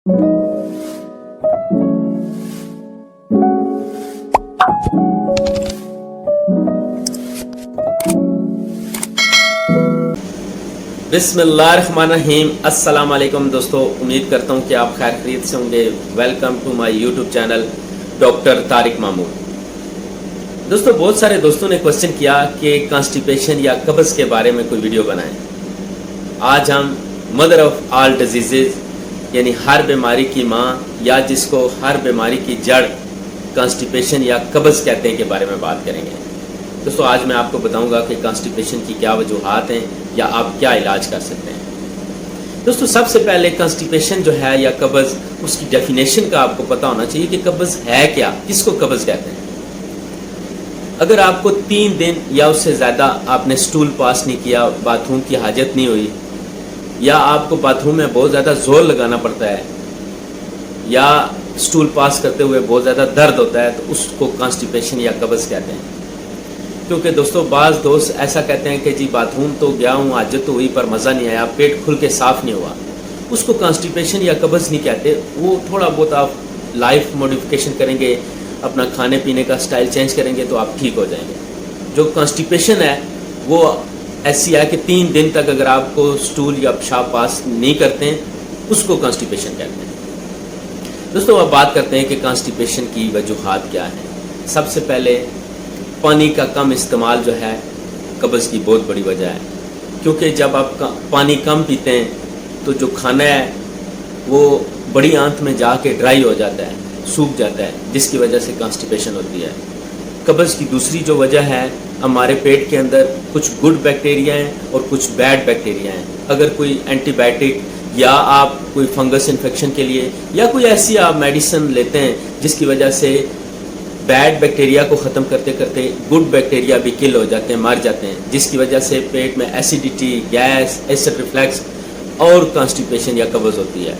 बिस्मिल्लाहिर्रहमानिर्रहीम। अस्सलाम वालेकुम दोस्तों, उम्मीद करता हूँ कि आप खैर खैरियत से होंगे। Welcome to my YouTube channel doctor Tariq Mahmood. दोस्तों, बहुत सारे दोस्तों ने क्वेश्चन किया कि कॉन्स्टिपेशन या कब्ज़ के बारे में कोई वीडियो बनाएं। आज हम मदर ऑफ ऑल डिजीज़ यानी हर बीमारी की माँ या जिसको हर बीमारी की जड़ कॉन्स्टिपेशन या कब्ज़ कहते हैं के बारे में बात करेंगे। दोस्तों, आज मैं आपको बताऊंगा कि कॉन्स्टिपेशन की क्या वजूहात हैं या आप क्या इलाज कर सकते हैं। दोस्तों, सबसे पहले कॉन्स्टिपेशन जो है या कब्ज़, उसकी डेफिनेशन का आपको पता होना चाहिए कि कब्ज़ है क्या, किसको कब्ज़ कहते हैं। अगर आपको 3 दिन या उससे ज़्यादा आपने स्टूल पास नहीं किया, बाथरूम की हाजत नहीं हुई, या आपको बाथरूम में बहुत ज़्यादा ज़ोर लगाना पड़ता है, या स्टूल पास करते हुए बहुत ज़्यादा दर्द होता है, तो उसको कॉन्स्टिपेशन या कब्ज़ कहते हैं। क्योंकि दोस्तों, बाज़ दोस्त ऐसा कहते हैं कि जी बाथरूम तो गया हूँ, हाजत तो हुई पर मज़ा नहीं आया, पेट खुल के साफ़ नहीं हुआ, उसको कॉन्स्टिपेशन या कब्ज़ नहीं कहते। वो थोड़ा बहुत आप लाइफ मॉडिफिकेशन करेंगे, अपना खाने पीने का स्टाइल चेंज करेंगे तो आप ठीक हो जाएंगे। जो कॉन्स्टिपेशन है वो ऐसी है कि 3 दिन तक अगर आपको स्टूल या पेशाब पास नहीं करते हैं, उसको कॉन्स्टिपेशन कहते हैं। दोस्तों, अब बात करते हैं कि कॉन्स्टिपेशन की वजूहात क्या है। सबसे पहले पानी का कम इस्तेमाल जो है कब्ज़ की बहुत बड़ी वजह है। क्योंकि जब आप पानी कम पीते हैं तो जो खाना है वो बड़ी आंत में जाके ड्राई हो जाता है, सूख जाता है, जिसकी वजह से कॉन्स्टिपेशन होती है। कब्ज़ की दूसरी जो वजह है, हमारे पेट के अंदर कुछ गुड बैक्टीरिया हैं और कुछ बैड बैक्टीरिया हैं। अगर कोई एंटीबायोटिक या आप कोई फंगस इन्फेक्शन के लिए या कोई ऐसी आप मेडिसिन लेते हैं जिसकी वजह से बैड बैक्टीरिया को ख़त्म करते करते गुड बैक्टीरिया भी किल हो जाते हैं, मर जाते हैं, जिसकी वजह से पेट में एसिडिटी, गैस, एसिड रिफ्लक्स और कॉन्स्टिपेशन या कब्ज़ होती है।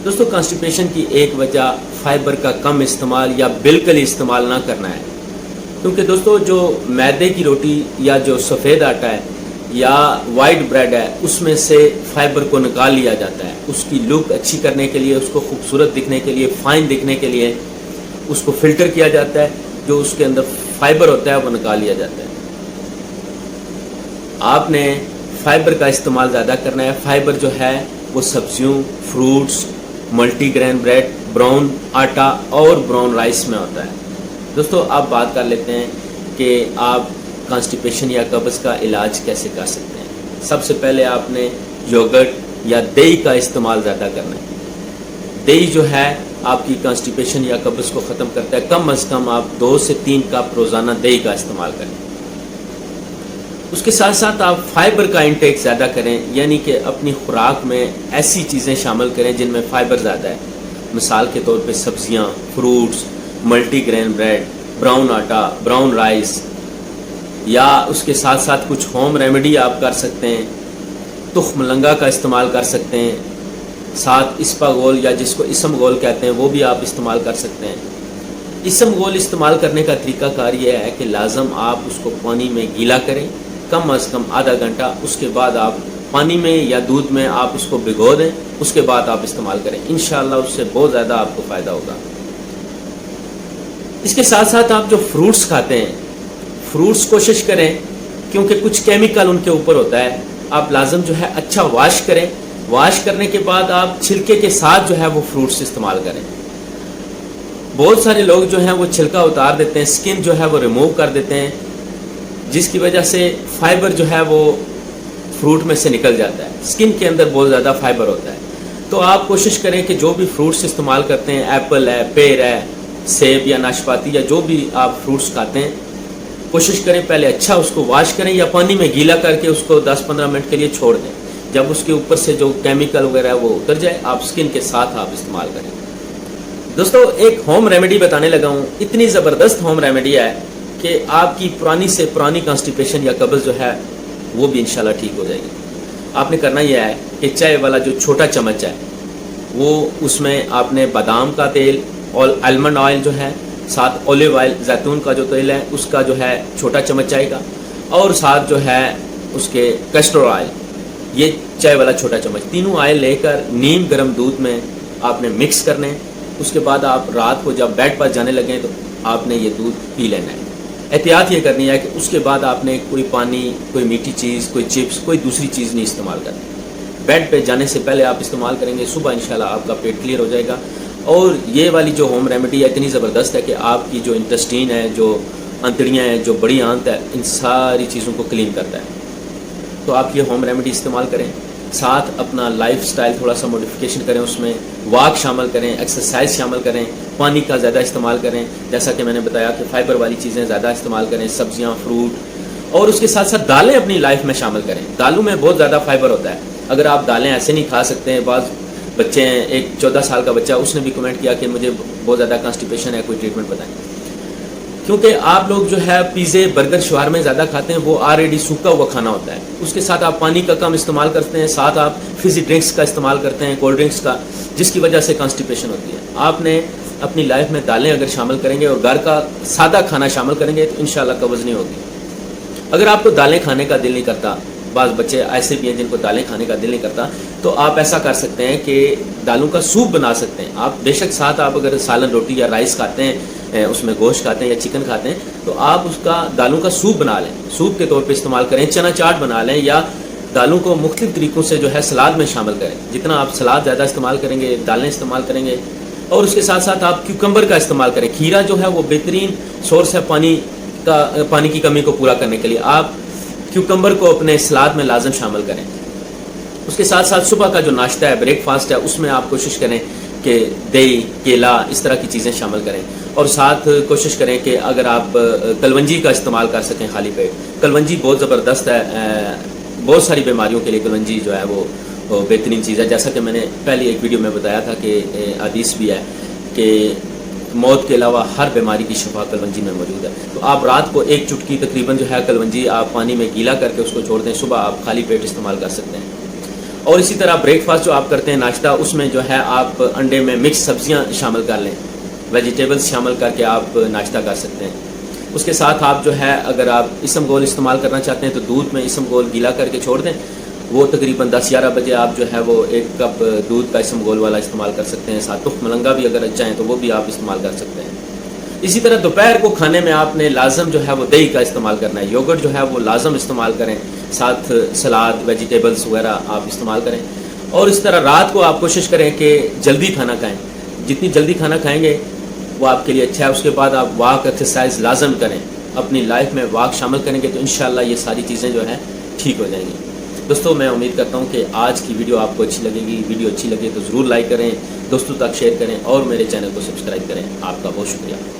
दोस्तों, कॉन्स्टिपेशन की एक वजह फाइबर का कम इस्तेमाल या बिल्कुल ही इस्तेमाल ना करना है। क्योंकि दोस्तों, जो मैदे की रोटी या जो सफ़ेद आटा है या वाइट ब्रेड है, उसमें से फाइबर को निकाल लिया जाता है। उसकी लुक अच्छी करने के लिए, उसको खूबसूरत दिखने के लिए, फाइन दिखने के लिए उसको फिल्टर किया जाता है। जो उसके अंदर फाइबर होता है वो निकाल लिया जाता है। आपने फाइबर का इस्तेमाल ज़्यादा करना है। फाइबर जो है वो सब्जियों, फ्रूट्स, मल्टीग्रेन ब्रेड, ब्राउन आटा और ब्राउन राइस में होता है। दोस्तों, आप बात कर लेते हैं कि आप कॉन्स्टिपेशन या कब्ज़ का इलाज कैसे कर सकते हैं। सबसे पहले आपने योगर्ट या दही का इस्तेमाल ज़्यादा करना है। दही जो है आपकी कॉन्स्टिपेशन या कब्ज़ को ख़त्म करता है। कम अज़ कम आप 2 से 3 कप रोज़ाना दही का इस्तेमाल करें। उसके साथ साथ आप फाइबर का इंटेक ज़्यादा करें, यानी कि अपनी खुराक में ऐसी चीज़ें शामिल करें जिनमें फ़ाइबर ज़्यादा है। मिसाल के तौर पे सब्ज़ियाँ, फ्रूट्स, मल्टीग्रेन ब्रेड, ब्राउन आटा, ब्राउन राइस, या उसके साथ साथ कुछ होम रेमेडी आप कर सकते हैं। तुख्म लंगा का इस्तेमाल कर सकते हैं। साथ इसपागोल या जिसको इसम गोल कहते हैं वो भी आप इस्तेमाल कर सकते हैं। इसम गोल इस्तेमाल करने का तरीकाकार ये है कि लाजम आप उसको पानी में गीला करें, कम अज़ कम आधा घंटा। उसके बाद आप पानी में या दूध में आप उसको भिगो दें, उसके बाद आप इस्तेमाल करें। इंशाअल्लाह उससे बहुत ज़्यादा आपको फ़ायदा होगा। इसके साथ साथ आप जो फ्रूट्स खाते हैं, फ्रूट्स कोशिश करें, क्योंकि कुछ केमिकल उनके ऊपर होता है, आप लाजम जो है अच्छा वॉश करें। वॉश करने के बाद आप छिलके के साथ जो है वो फ्रूट्स इस्तेमाल करें। बहुत सारे लोग जो हैं वो छिलका उतार देते हैं, स्किन जो है वो रिमूव कर देते हैं, जिसकी वजह से फाइबर जो है वो फ्रूट में से निकल जाता है। स्किन के अंदर बहुत ज़्यादा फाइबर होता है। तो आप कोशिश करें कि जो भी फ्रूट्स इस्तेमाल करते हैं, एप्पल है, पेड़ है, सेब या नाशपाती या जो भी आप फ्रूट्स खाते हैं, कोशिश करें पहले अच्छा उसको वॉश करें या पानी में गीला करके उसको 10-15 मिनट के लिए छोड़ दें। जब उसके ऊपर से जो केमिकल वगैरह है वो उतर जाए, आप स्किन के साथ आप इस्तेमाल करें। दोस्तों, एक होम रेमेडी बताने लगा हूँ, इतनी ज़बरदस्त होम रेमेडी है कि आपकी पुरानी से पुरानी कॉन्स्टिपेशन या कब्ज़ जो है वो भी इंशाल्लाह ठीक हो जाएगी। आपने करना यह है कि चाय वाला जो छोटा चम्मच है वो उसमें आपने बादाम का तेल और आलमंड ऑयल जो है, साथ ऑलिव ऑयल, जैतून का जो तेल है उसका जो है छोटा चम्मच आएगा, और साथ जो है उसके कैस्टर ऑयल, ये चाय वाला छोटा चम्मच, तीनों ऑयल लेकर नीम गर्म दूध में آپ نے مکس کرنے ہیں. اس کے بعد آپ رات کو جب بیڈ پر جانے لگیں تو آپ نے یہ دودھ پی لینا ہے. احتیاط یہ کرنی ہے کہ اس کے بعد آپ نے کوئی پانی، کوئی میٹھی چیز، کوئی چپس، کوئی دوسری چیز نہیں استعمال کرنی. بیڈ پہ جانے سے پہلے آپ استعمال کریں گے، صبح انشاءاللہ آپ کا پیٹ کلیئر ہو جائے گا. اور یہ والی جو ہوم ریمیڈی ہے اتنی زبردست ہے کہ آپ کی جو انٹسٹین ہے، جو انتڑیاں ہیں، جو بڑی آنت ہے، ان ساری چیزوں کو کلین کرتا ہے. تو آپ یہ ہوم ریمیڈی استعمال کریں. ساتھ اپنا لائف سٹائل تھوڑا سا موڈیفیکیشن کریں، اس میں واک شامل کریں، ایکسرسائز شامل کریں، پانی کا زیادہ استعمال کریں. جیسا کہ میں نے بتایا کہ فائبر والی چیزیں زیادہ استعمال کریں، سبزیاں، فروٹ، اور اس کے ساتھ ساتھ دالیں اپنی لائف میں شامل کریں. دالوں میں بہت زیادہ فائبر ہوتا ہے. اگر آپ دالیں ایسے نہیں کھا سکتے ہیں، بعض بچے ہیں، ایک 14 سال کا بچہ، اس نے بھی کمنٹ کیا کہ مجھے بہت زیادہ کانسٹیپیشن ہے، کوئی ٹریٹمنٹ بتائیں. کیونکہ آپ لوگ جو ہے پیزے، برگر، شوارمے زیادہ کھاتے ہیں، وہ آلریڈی سوکھا ہوا کھانا ہوتا ہے. اس کے ساتھ آپ پانی کا کم استعمال کرتے ہیں، ساتھ آپ فزی ڈرنکس کا استعمال کرتے ہیں، کولڈ ڈرنکس کا، جس کی وجہ سے کانسٹیپیشن ہوتی ہے. آپ نے اپنی لائف میں دالیں اگر شامل کریں گے اور گھر کا سادہ کھانا شامل کریں گے تو انشاءاللہ قبض نہیں ہوگی. اگر آپ کو دالیں کھانے کا دل نہیں کرتا، بعض بچے ایسے بھی ہیں جن کو دالیں کھانے کا دل نہیں کرتا، تو آپ ایسا کر سکتے ہیں کہ دالوں کا سوپ بنا سکتے ہیں. آپ بے شک ساتھ آپ اگر سالن، روٹی یا رائس کھاتے ہیں، اس میں گوشت کھاتے ہیں یا چکن کھاتے ہیں، تو آپ اس کا دالوں کا سوپ بنا لیں، سوپ کے طور پہ استعمال کریں. چنا چاٹ بنا لیں، یا دالوں کو مختلف طریقوں سے جو ہے سلاد میں شامل کریں. جتنا آپ سلاد زیادہ استعمال کریں گے، دالیں استعمال کریں گے. اور اس کے ساتھ ساتھ آپ کیوکمبر کا استعمال کریں. کھیرا جو ہے وہ بہترین سورس ہے پانی کی کمی کو پورا کرنے کے لیے. آپ کیوکمبر کو اپنے سلاد میں لازم شامل کریں. اس کے ساتھ ساتھ صبح کا جو ناشتہ ہے، بریک فاسٹ ہے، اس میں آپ کوشش کریں کہ دہی، کیلا، اس طرح کی چیزیں شامل کریں. اور ساتھ کوشش کریں کہ اگر آپ کلونجی کا استعمال کر سکیں خالی پیٹ. کلونجی بہت زبردست ہے، بہت ساری بیماریوں کے لیے کلونجی جو ہے وہ بہترین چیز ہے. جیسا کہ میں نے پہلی ایک ویڈیو میں بتایا تھا کہ حدیث بھی ہے کہ موت کے علاوہ ہر بیماری کی شفا کلونجی میں موجود ہے. تو آپ رات کو ایک چٹکی تقریباً جو ہے کلونجی آپ پانی میں گیلا کر کے اس کو چھوڑ دیں، صبح آپ خالی پیٹ استعمال کر سکتے ہیں. اور اسی طرح بریک فاسٹ جو آپ کرتے ہیں، ناشتہ، اس میں جو ہے آپ انڈے میں مکس سبزیاں شامل کر لیں، ویجیٹیبلز شامل کر کے آپ ناشتہ کر سکتے ہیں. اس کے ساتھ آپ جو ہے اگر آپ اسم گول استعمال کرنا چاہتے ہیں تو دودھ میں اسم گول گیلا کر کے چھوڑ دیں. وہ تقریباً 10-11 بجے آپ جو ہے وہ 1 کپ دودھ کا اسم گول والا استعمال کر سکتے ہیں. ساتھ تخم ملنگا بھی اگر چاہیں تو وہ بھی آپ استعمال کر سکتے ہیں. اسی طرح دوپہر کو کھانے میں آپ نے لازم جو ہے وہ دہی کا استعمال کرنا ہے. یوگرٹ جو ہے وہ لازم استعمال کریں، ساتھ سلاد، ویجیٹیبلز وغیرہ آپ استعمال کریں. اور اس طرح رات کو آپ کوشش کریں کہ جلدی کھانا کھائیں. جتنی جلدی کھانا کھائیں گے وہ آپ کے لیے اچھا ہے. اس کے بعد آپ واک، ایکسرسائز لازم کریں. اپنی لائف میں واک شامل کریں گے تو انشاءاللہ یہ ساری چیزیں جو ہیں ٹھیک ہو جائیں گی. دوستوں، میں امید کرتا ہوں کہ آج کی ویڈیو آپ کو اچھی لگے گی. ویڈیو اچھی لگے تو ضرور لائک کریں، دوستوں تک شیئر کریں اور میرے چینل کو سبسکرائب کریں. آپ کا بہت شکریہ.